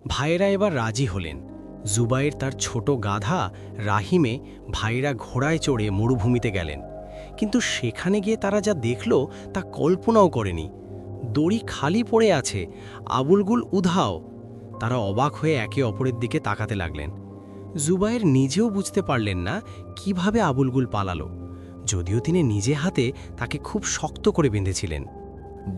ভাইয়েরা এবার রাজি হলেন। জুবায়ের তার ছোট গাধা রাহিমে ভাইয়েরা ঘোড়ায় চড়ে মরুভূমিতে গেলেন। কিন্তু সেখানে গিয়ে তারা যা দেখল তা কল্পনাও করেনি। দড়ি খালি পড়ে আছে, আবুলগুল উধাও। তারা অবাক হয়ে একে অপরের দিকে তাকাতে লাগলেন। জুবায়ের নিজেও বুঝতে পারলেন না কিভাবে আবুলগুল পালালো, যদিও তিনি নিজে হাতে তাকে খুব শক্ত করে বেঁধেছিলেন।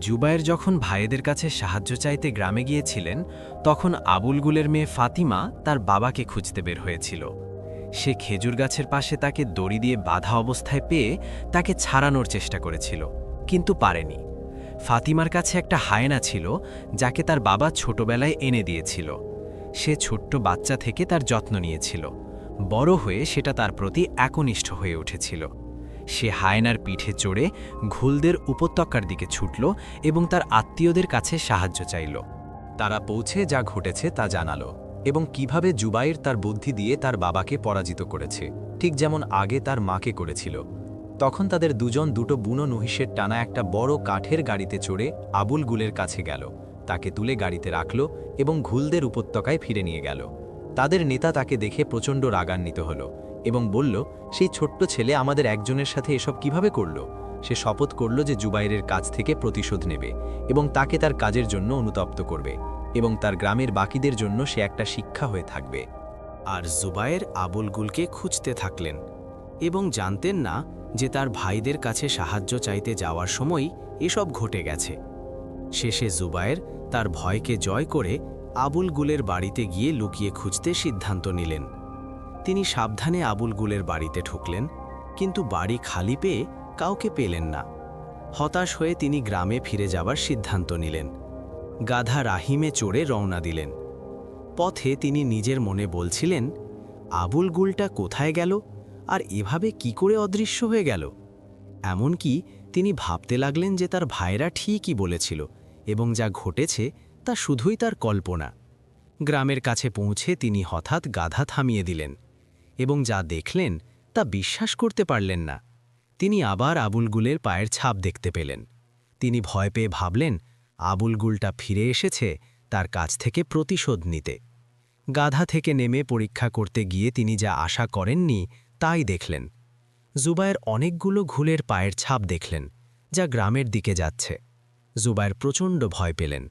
জুবায়ের যখন ভাইয়েদের কাছে সাহায্য চাইতে গ্রামে গিয়েছিলেন, তখন আবুলগুলের মেয়ে ফাতিমা তার বাবাকে খুঁজতে বের হয়েছিল। সে খেজুর গাছের পাশে তাকে দড়ি দিয়ে বাঁধা অবস্থায় পেয়ে তাকে ছাড়ানোর চেষ্টা করেছিল, কিন্তু পারেনি। ফাতিমার কাছে একটা হায়না ছিল, যাকে তার বাবা ছোটবেলায় এনে দিয়েছিল। সে ছোট্ট বাচ্চা থেকে তার যত্ন নিয়েছিল। বড় হয়ে সেটা তার প্রতি একনিষ্ঠ হয়ে উঠেছিল। সে হায়নার পিঠে চড়ে ঘুলদের উপত্যকার দিকে ছুটল এবং তার আত্মীয়দের কাছে সাহায্য চাইল। তারা পৌঁছে যা ঘটেছে তা জানালো এবং কিভাবে জুবায়ের তার বুদ্ধি দিয়ে তার বাবাকে পরাজিত করেছে, ঠিক যেমন আগে তার মাকে করেছিল। তখন তাদের দুজন দুটো বুনো মহিষের টানা একটা বড় কাঠের গাড়িতে চড়ে আবুল গুলের কাছে গেল, তাকে তুলে গাড়িতে রাখল এবং ঘুলদের উপত্যকায় ফিরে নিয়ে গেল। তাদের নেতা তাকে দেখে প্রচণ্ড রাগান্বিত হল এবং বলল, সেই ছোট্ট ছেলে আমাদের একজনের সাথে এসব কিভাবে করল। সে শপথ করল যে জুবায়েরের কাছ থেকে প্রতিশোধ নেবে এবং তাকে তার কাজের জন্য অনুতপ্ত করবে, এবং তার গ্রামের বাকিদের জন্য সে একটা শিক্ষা হয়ে থাকবে। আর জুবায়ের আবুলগুলকে খুঁজতে থাকলেন এবং জানতেন না যে তার ভাইদের কাছে সাহায্য চাইতে যাওয়ার সময় এসব ঘটে গেছে। শেষে জুবায়ের তার ভয়কে জয় করে আবুলগুলের বাড়িতে গিয়ে লুকিয়ে খুঁজতে সিদ্ধান্ত নিলেন। তিনি সাবধানে আবুলগুলের বাড়িতে ঢুকলেন, কিন্তু বাড়ি খালি পেয়ে কাউকে পেলেন না। হতাশ হয়ে তিনি গ্রামে ফিরে যাবার সিদ্ধান্ত নিলেন। গাধা রাহিমে চড়ে রওনা দিলেন। পথে তিনি নিজের মনে বলছিলেন, আবুলগুলটা কোথায় গেল আর এভাবে কি করে অদৃশ্য হয়ে গেল। এমনকি তিনি ভাবতে লাগলেন যে তার ভাইরা ঠিকই বলেছিল এবং যা ঘটেছে তা শুধুই তার কল্পনা। গ্রামের কাছে পৌঁছে তিনি হঠাৎ গাধা থামিয়ে দিলেন এবং যা দেখলেন তা বিশ্বাস করতে পারলেন না। তিনি আবার আবুলগুলের পায়ের ছাপ দেখতে পেলেন। তিনি ভয় পেয়ে ভাবলেন, আবুলগুলটা ফিরে এসেছে তার কাছ থেকে প্রতিশোধ নিতে। গাধা থেকে নেমে পরীক্ষা করতে গিয়ে তিনি যা আশা করেননি তাই দেখলেন। জুবায়ের অনেকগুলো ঘুলের পায়ের ছাপ দেখলেন, যা গ্রামের দিকে যাচ্ছে। জুবায়ের প্রচণ্ড ভয় পেলেন।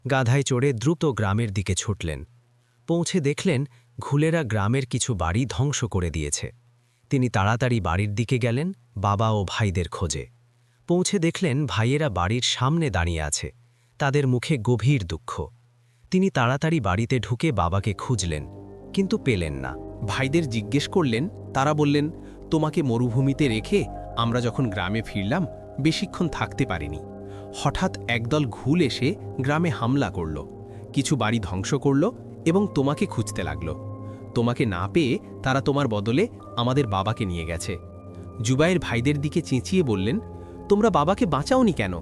গাধায় চড়ে দ্রুত গ্রামের দিকে ছুটলেন। পৌঁছে দেখলেন ঘুলেরা গ্রামের কিছু বাড়ি ধ্বংস করে দিয়েছে। তিনি তাড়াতাড়ি বাড়ির দিকে গেলেন, বাবা ও ভাইদের খোঁজে। পৌঁছে দেখলেন ভাইয়েরা বাড়ির সামনে দাঁড়িয়ে আছে, তাদের মুখে গভীর দুঃখ। তিনি তাড়াতাড়ি বাড়িতে ঢুকে বাবাকে খুঁজলেন, কিন্তু পেলেন না। ভাইদের জিজ্ঞেস করলেন, তারা বললেন, তোমাকে মরুভূমিতে রেখে আমরা যখন গ্রামে ফিরলাম বেশিক্ষণ থাকতে পারিনি। হঠাৎ একদল ঘুল এসে গ্রামে হামলা করল, কিছু বাড়ি ধ্বংস করল এবং তোমাকে খুঁজতে লাগল। তোমাকে না পেয়ে তারা তোমার বদলে আমাদের বাবাকে নিয়ে গেছে। জুবায়ের ভাইদের দিকে চেঁচিয়ে বললেন, তোমরা বাবাকে বাঁচাওনি কেন?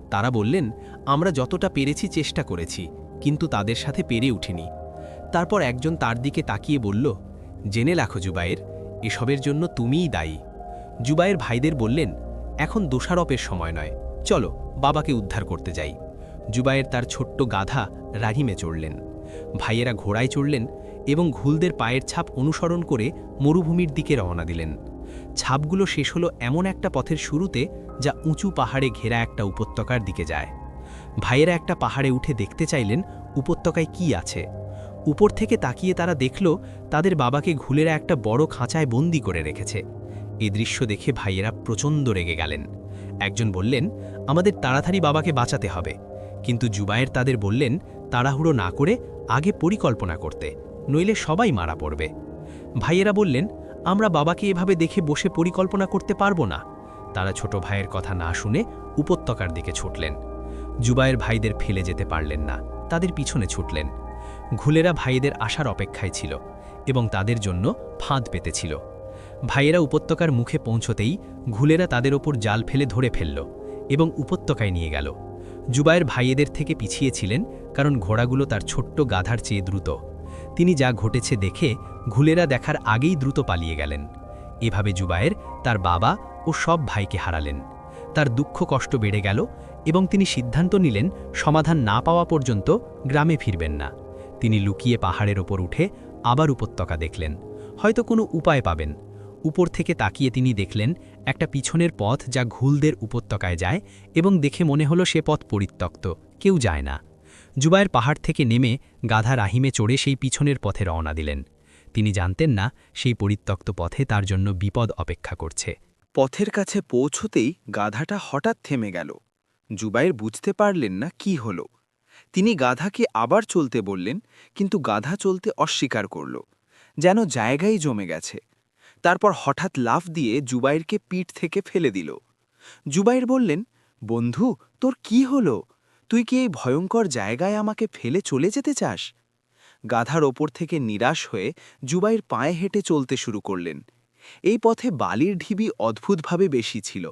তারা বললেন, আমরা যতটা পেরেছি চেষ্টা করেছি, কিন্তু তাদের সাথে পেরে উঠিনি। তারপর একজন তার দিকে তাকিয়ে বলল, জেনে রাখো জুবায়ের, এসবের জন্য তুমিই দায়ী। জুবায়ের ভাইদের বললেন, এখন দোষারোপের সময় নয়, চলো বাবাকে উদ্ধার করতে যাই। জুবায়ের তার ছোট্ট গাধা রাহিমে চড়লেন। ভাইয়েরা ঘোড়ায় চড়লেন এবং ঘুলদের পায়ের ছাপ অনুসরণ করে মরুভূমির দিকে রওনা দিলেন। ছাপগুলো শেষ হলো এমন একটা পথের শুরুতে, যা উঁচু পাহাড়ে ঘেরা একটা উপত্যকার দিকে যায়। ভাইয়েরা একটা পাহাড়ে উঠে দেখতে চাইলেন উপত্যকায় কি আছে। উপর থেকে তাকিয়ে তারা দেখল তাদের বাবাকে ঘুলেরা একটা বড় খাঁচায় বন্দি করে রেখেছে। এই দৃশ্য দেখে ভাইয়েরা প্রচণ্ড রেগে গেলেন। একজন বললেন, আমাদের তাড়াতাড়ি বাবাকে বাঁচাতে হবে। কিন্তু জুবায়ের তাদের বললেন, তাড়াহুড়ো না করে আগে পরিকল্পনা করতে, নইলে সবাই মারা পড়বে। ভাইয়েরা বললেন, আমরা বাবাকে এভাবে দেখে বসে পরিকল্পনা করতে পারবো না। তারা ছোট ভাইয়ের কথা না শুনে উপত্যকার দিকে ছুটলেন। জুবায়ের ভাইদের ফেলে যেতে পারলেন না, তাদের পিছনে ছুটলেন। ঘুলেরা ভাইদের আসার অপেক্ষায় ছিল এবং তাদের জন্য ফাঁদ পেতেছিল। ভাইয়েরা উপত্যকার মুখে পৌঁছতেই ঘুলেরা তাদের ওপর জাল ফেলে ধরে ফেলল এবং উপত্যকায় নিয়ে গেল। জুবায়ের ভাইয়েদের থেকে পিছিয়ে ছিলেন, কারণ ঘোড়াগুলো তার ছোট্ট গাধার চেয়ে দ্রুত। তিনি যা ঘটেছে দেখে ঘুলেরা দেখার আগেই দ্রুত পালিয়ে গেলেন। এভাবে জুবায়ের তার বাবা ও সব ভাইকে হারালেন। তার দুঃখ কষ্ট বেড়ে গেল এবং তিনি সিদ্ধান্ত নিলেন সমাধান না পাওয়া পর্যন্ত গ্রামে ফিরবেন না। তিনি লুকিয়ে পাহাড়ের ওপর উঠে আবার উপত্যকা দেখলেন, হয়তো কোনো উপায় পাবেন। উপর থেকে তাকিয়ে তিনি দেখলেন একটা পিছনের পথ যা ঘুলদের উপত্যকায় যায়, এবং দেখে মনে হলো সে পথ পরিত্যক্ত, কেউ যায় না। জুবায়ের পাহাড় থেকে নেমে গাধা রাহিমে চড়ে সেই পিছনের পথে রওনা দিলেন। তিনি জানতেন না সেই পরিত্যক্ত পথে তার জন্য বিপদ অপেক্ষা করছে। পথের কাছে পৌঁছতেই গাধাটা হঠাৎ থেমে গেল। জুবায়ের বুঝতে পারলেন না কি হলো। তিনি গাধাকে আবার চলতে বললেন, কিন্তু গাধা চলতে অস্বীকার করল, যেন জায়গায় জমে গেছে। তারপর হঠাৎ লাফ দিয়ে জুবায়েরকে পিঠ থেকে ফেলে দিল। জুবায়ের বললেন, বন্ধু, তোর কি হলো? তুই কি এই ভয়ঙ্কর জায়গায় আমাকে ফেলে চলে যেতে চাস? গাধার ওপর থেকে নিরাশ হয়ে জুবায়ের পায়ে হেঁটে চলতে শুরু করলেন। এই পথে বালির ঢিবি অদ্ভুতভাবে বেশি ছিল।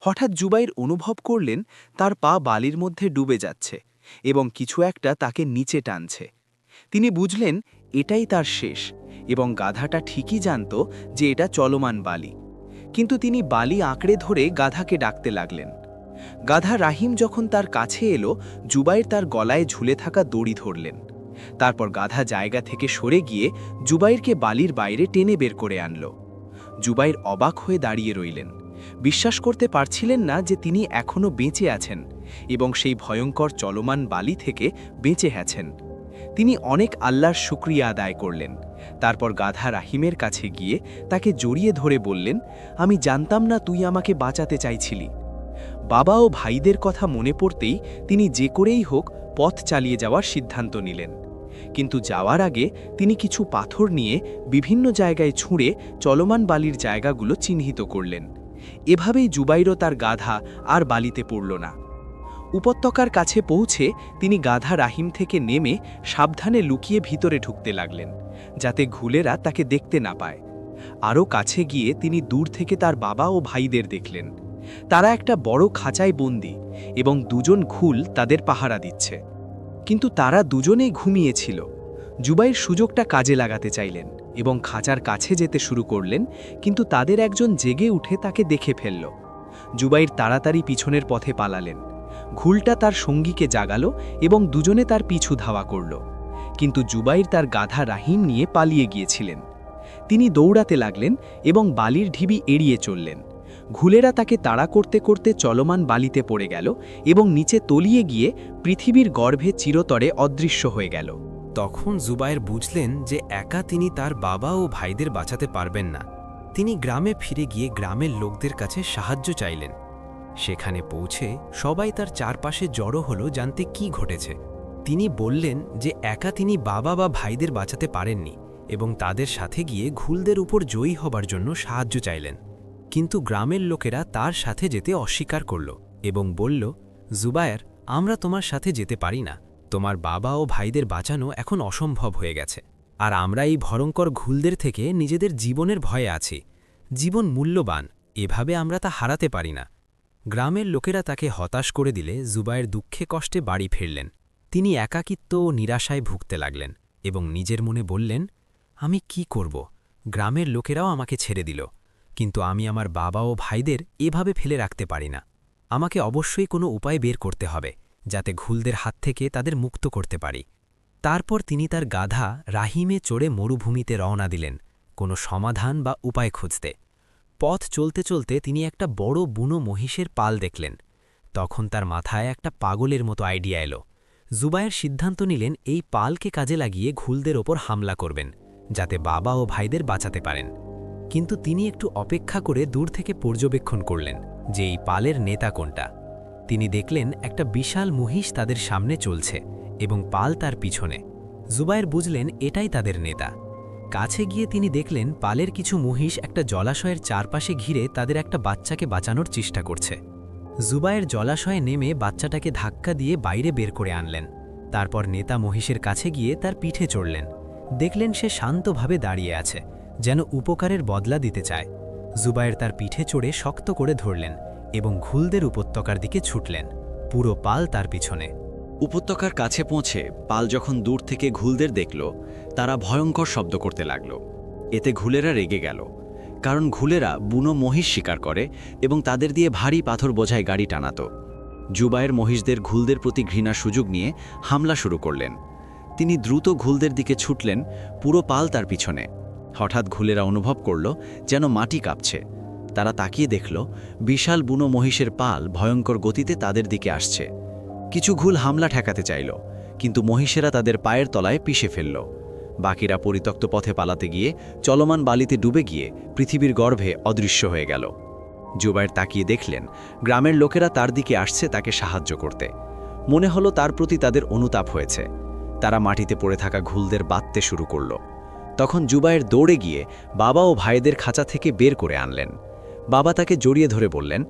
হঠাৎ জুবায়ের অনুভব করলেন তার পা বালির মধ্যে ডুবে যাচ্ছে এবং কিছু একটা তাকে নিচে টানছে। তিনি বুঝলেন এটাই তার শেষ, এবং গাধাটা ঠিকই জানত যে এটা চলমান বালি। কিন্তু তিনি বালি আঁকড়ে ধরে গাধাকে ডাকতে লাগলেন। গাধা রাহিম যখন তার কাছে এলো, জুবায়ের তার গলায় ঝুলে থাকা দড়ি ধরলেন। তারপর গাধা জায়গা থেকে সরে গিয়ে জুবায়েরকে বালির বাইরে টেনে বের করে আনল। জুবায়ের অবাক হয়ে দাঁড়িয়ে রইলেন। বিশ্বাস করতে পারছিলেন না যে তিনি এখনও বেঁচে আছেন এবং সেই ভয়ঙ্কর চলমান বালি থেকে বেঁচে আছেন। তিনি অনেক আল্লাহর শুকরিয়া আদায় করলেন। তারপর গাধা রাহিমের কাছে গিয়ে তাকে জড়িয়ে ধরে বললেন, আমি জানতাম না তুই আমাকে বাঁচাতে চাইছিলি। বাবা ও ভাইদের কথা মনে পড়তেই তিনি যে করেই হোক পথ চালিয়ে যাওয়ার সিদ্ধান্ত নিলেন। কিন্তু যাওয়ার আগে তিনি কিছু পাথর নিয়ে বিভিন্ন জায়গায় ছুঁড়ে চলমান বালির জায়গাগুলো চিহ্নিত করলেন। এভাবেই জুবাইরও তার গাধা আর বালিতে পড়ল না। উপত্যকার কাছে পৌঁছে তিনি গাধা রাহিম থেকে নেমে সাবধানে লুকিয়ে ভিতরে ঢুকতে লাগলেন, যাতে ঘুলেরা তাকে দেখতে না পায়। আরও কাছে গিয়ে তিনি দূর থেকে তার বাবা ও ভাইদের দেখলেন। তারা একটা বড় খাঁচায় বন্দী এবং দুজন ঘুল তাদের পাহারা দিচ্ছে। কিন্তু তারা দুজনেই ঘুমিয়েছিল। জুবাইর সুযোগটা কাজে লাগাতে চাইলেন এবং খাঁচার কাছে যেতে শুরু করলেন, কিন্তু তাদের একজন জেগে উঠে তাকে দেখে ফেলল। জুবাইর তাড়াতাড়ি পিছনের পথে পালালেন। ঘুলটা তার সঙ্গীকে জাগালো এবং দুজনে তার পিছু ধাওয়া করল। কিন্তু জুবাইর তার গাধা রাহিম নিয়ে পালিয়ে গিয়েছিলেন। তিনি দৌড়াতে লাগলেন এবং বালির ঢিবি এড়িয়ে চললেন। ঘুলেরা তাকে তাড়া করতে করতে চলমান বালিতে পড়ে গেল এবং নিচে তলিয়ে গিয়ে পৃথিবীর গর্ভে চিরতরে অদৃশ্য হয়ে গেল। তখন জুবায়ের বুঝলেন যে একা তিনি তার বাবা ও ভাইদের বাঁচাতে পারবেন না। তিনি গ্রামে ফিরে গিয়ে গ্রামের লোকদের কাছে সাহায্য চাইলেন। সেখানে পৌঁছে সবাই তার চারপাশে জড়ো হলো জানতে কি ঘটেছে। তিনি বললেন যে একা তিনি বাবা বা ভাইদের বাঁচাতে পারেননি এবং তাদের সাথে গিয়ে ঘুলদের উপর জয়ী হবার জন্য সাহায্য চাইলেন। কিন্তু গ্রামের লোকেরা তার সাথে যেতে অস্বীকার করল এবং বলল, জুবায়ের, আমরা তোমার সাথে যেতে পারি না। তোমার বাবা ও ভাইদের বাঁচানো এখন অসম্ভব হয়ে গেছে, আর আমরা এই ভয়ঙ্কর ঘুলদের থেকে নিজেদের জীবনের ভয়ে আছি। জীবন মূল্যবান, এভাবে আমরা তা হারাতে পারি না। গ্রামের লোকেরা তাকে হতাশ করে দিলে জুবায়ের দুঃখে কষ্টে বাড়ি ফিরলেন। তিনি একাকিত্ব ও নিরাশায় ভুগতে লাগলেন এবং নিজের মনে বললেন, আমি কি করব? গ্রামের লোকেরাও আমাকে ছেড়ে দিল, কিন্তু আমি আমার বাবা ও ভাইদের এভাবে ফেলে রাখতে পারি না। আমাকে অবশ্যই কোনো উপায় বের করতে হবে, যাতে ঘুলদের হাত থেকে তাদের মুক্ত করতে পারি। তারপর তিনি তার গাধা রাহিমে চড়ে মরুভূমিতে রওনা দিলেন, কোনো সমাধান বা উপায় খুঁজতে। পথ চলতে চলতে তিনি একটা বড় বুনো মহিষের পাল দেখলেন। তখন তার মাথায় একটা পাগলের মতো আইডিয়া এলো। জুবায়ের সিদ্ধান্ত নিলেন এই পালকে কাজে লাগিয়ে ঘুলদের ওপর হামলা করবেন, যাতে বাবা ও ভাইদের বাঁচাতে পারেন। কিন্তু তিনি একটু অপেক্ষা করে দূর থেকে পর্যবেক্ষণ করলেন যে এই পালের নেতা কোনটা। তিনি দেখলেন একটা বিশাল মহিষ তাদের সামনে চলছে এবং পাল তার পিছনে। জুবায়ের বুঝলেন এটাই তাদের নেতা। কাছে গিয়ে তিনি দেখলেন পালের কিছু মহিষ একটা জলাশয়ের চারপাশে ঘিরে তাদের একটা বাচ্চাকে বাঁচানোর চেষ্টা করছে। জুবায়ের জলাশয়ে নেমে বাচ্চাটাকে ধাক্কা দিয়ে বাইরে বের করে আনলেন। তারপর নেতা মহিষের কাছে গিয়ে তার পিঠে চড়লেন। দেখলেন সে শান্তভাবে দাঁড়িয়ে আছে, যেন উপকারের বদলা দিতে চায়। জুবায়ের তার পিঠে চড়ে শক্ত করে ধরলেন এবং ঘুলদের উপত্যকার দিকে ছুটলেন, পুরো পাল তার পিছনে। উপত্যকার কাছে পৌঁছে পাল যখন দূর থেকে ঘুলদের দেখল, তারা ভয়ঙ্কর শব্দ করতে লাগল। এতে ঘুলেরা রেগে গেল, কারণ ঘুলেরা বুনো মহিষ শিকার করে এবং তাদের দিয়ে ভারী পাথর বোঝাই গাড়ি টানাত। জুবায়ের মহিষদের ঘুলদের প্রতি ঘৃণার সুযোগ নিয়ে হামলা শুরু করলেন। তিনি দ্রুত ঘুলদের দিকে ছুটলেন, পুরো পাল তার পিছনে। হঠাৎ ঘুলেরা অনুভব করল যেন মাটি কাঁপছে। তারা তাকিয়ে দেখল বিশাল বুনো মহিষের পাল ভয়ঙ্কর গতিতে তাদের দিকে আসছে। কিছু ঘুল হামলা ঠেকাতে চাইল, কিন্তু মহিষেরা তাদের পায়ের তলায় পিষে ফেলল। বাকিরা পরিত্যক্ত পথে পালাতে গিয়ে চলমান বালিতে ডুবে গিয়ে পৃথিবীর গর্ভে অদৃশ্য হয়ে গেল। জুবায়ের তাকিয়ে দেখলেন গ্রামের লোকেরা তার দিকে আসছে তাকে সাহায্য করতে। মনে হলো তার প্রতি তাদের অনুতাপ হয়েছে। তারা মাটিতে পড়ে থাকা ঘুলদের বাঁধতে শুরু করল। তখন জুবায়ের দৌড়ে গিয়ে বাবা ও ভাইদের খাঁচা থেকে বের করে আনলেন। বাবা তাকে জড়িয়ে ধরে বললেন,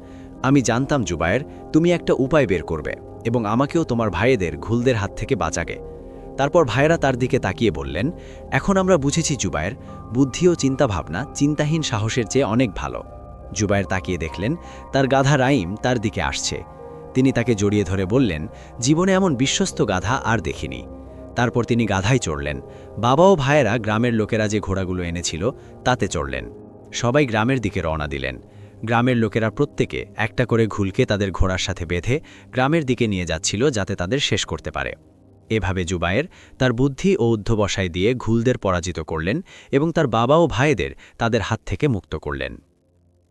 আমি জানতাম জুবায়ের, তুমি একটা উপায় বের করবে এবং আমাকেও তোমার ভাইদের ঘুলদের হাত থেকে বাঁচাবে। তারপর ভাইয়েরা তার দিকে তাকিয়ে বললেন, এখন আমরা বুঝেছি জুবায়ের, বুদ্ধি ও চিন্তাভাবনা চিন্তাহীন সাহসের চেয়ে অনেক ভালো। জুবায়ের তাকিয়ে দেখলেন তার গাধা রাইম তার দিকে আসছে। তিনি তাকে জড়িয়ে ধরে বললেন, জীবনে এমন বিশ্বস্ত গাধা আর দেখিনি। তারপর তিনি গাধায় চড়লেন। বাবা ও ভাইয়েরা গ্রামের লোকেরা যে ঘোড়াগুলো এনেছিল তাতে চড়লেন। সবাই গ্রামের দিকে রওনা দিলেন। গ্রামের লোকেরা প্রত্যেকে একটা করে ঘুলকে তাদের ঘোড়ার সাথে বেঁধে গ্রামের দিকে নিয়ে যাচ্ছিল যাতে তাদের শেষ করতে পারে। এভাবে জুবায়ের তার বুদ্ধি ও অধ্যবসায় দিয়ে ঘুলদের পরাজিত করলেন এবং তার বাবা ও ভাইদের তাদের হাত থেকে মুক্ত করলেন।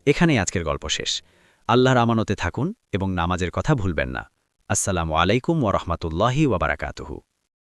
এখানেই আজকের গল্প শেষ। আল্লাহর আমানতে থাকুন এবং নামাজের কথা ভুলবেন না। আসসালামু আলাইকুম ওয়া রাহমাতুল্লাহি ওয়া বারাকাতুহু।